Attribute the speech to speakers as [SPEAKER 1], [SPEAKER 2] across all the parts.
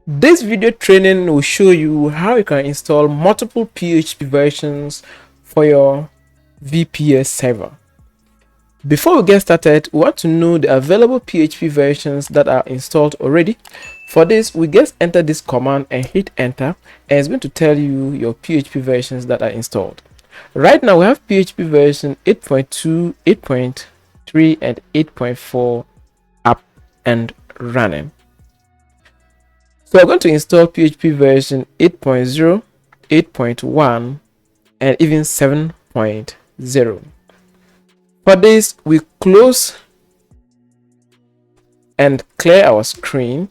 [SPEAKER 1] This video training will show you how you can install multiple PHP versions for your VPS server. Before we get started, we want to know the available PHP versions that are installed already. For this, we just enter this command and hit enter, and it's going to tell you your PHP versions that are installed. Right now we have PHP version 8.2, 8.3 and 8.4 up and running. So we're going to install PHP version 8.0, 8.1 and even 7.0. For this, we close and clear our screen.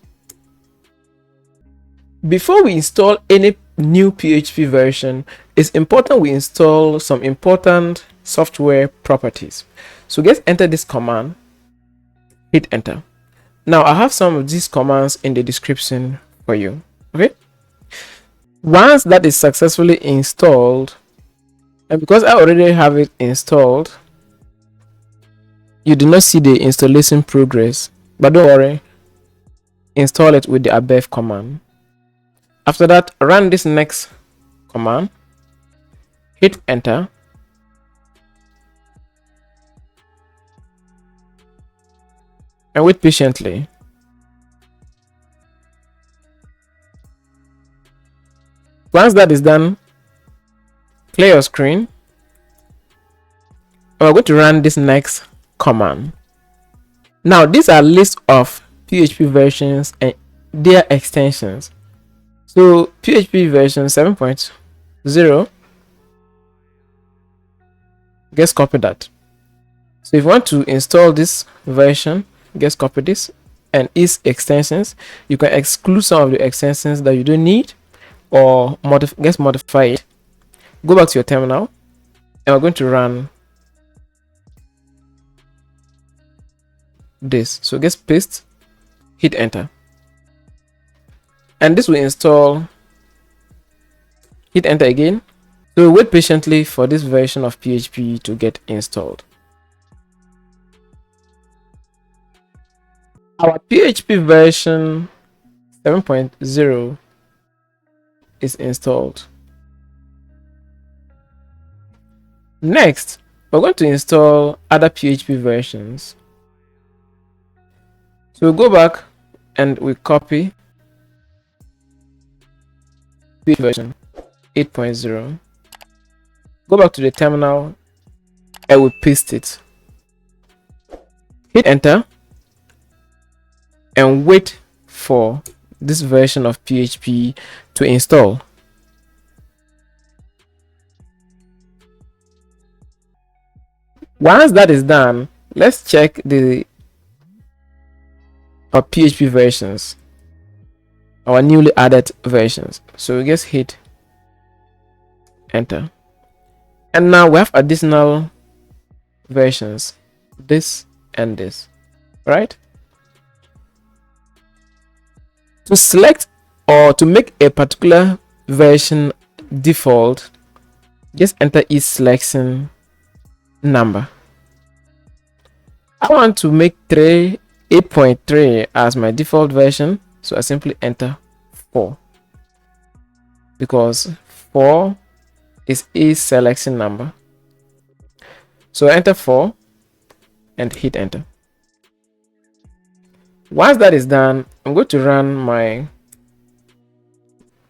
[SPEAKER 1] Before we install any new PHP version, it's important we install some important software properties. So just enter this command, hit enter. Now I have some of these commands in the description for you. Okay, once that is successfully installed, and because I already have it installed, you do not see the installation progress, but don't worry, install it with the above command. After that, run this next command, hit enter, and wait patiently. Once that is done, clear your screen. We're going to run this next command. Now these are lists of PHP versions and their extensions. So PHP version 7.0, just copy that. So if you want to install this version, just copy this and its extensions. You can exclude some of the extensions that you don't need, or modify it. Go back to your terminal and we're going to run this. So just paste, hit enter, and this will install. Hit enter again. So wait patiently for this version of PHP to get installed. Our PHP version 7.0 is installed. Next, we're going to install other PHP versions. So we'll go back and we copy PHP version 8.0. Go back to the terminal and we paste it. Hit enter and wait for this version of PHP to install. Once that is done, let's check our PHP versions, our newly added versions. So we just hit enter, and now we have additional versions, this and this, right? To select or to make a particular version default, just enter its selection number. I want to make 8.3 as my default version, so I simply enter 4 because 4 is a selection number. So enter 4 and hit enter. Once that is done, I'm going to run my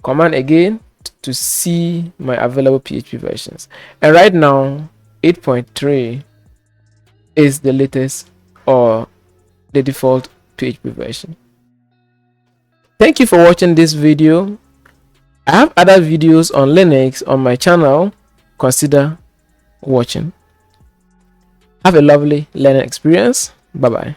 [SPEAKER 1] command again to see my available PHP versions. And right now, 8.3 is the latest or the default PHP version. Thank you for watching this video. I have other videos on Linux on my channel. Consider watching. Have a lovely learning experience. Bye bye.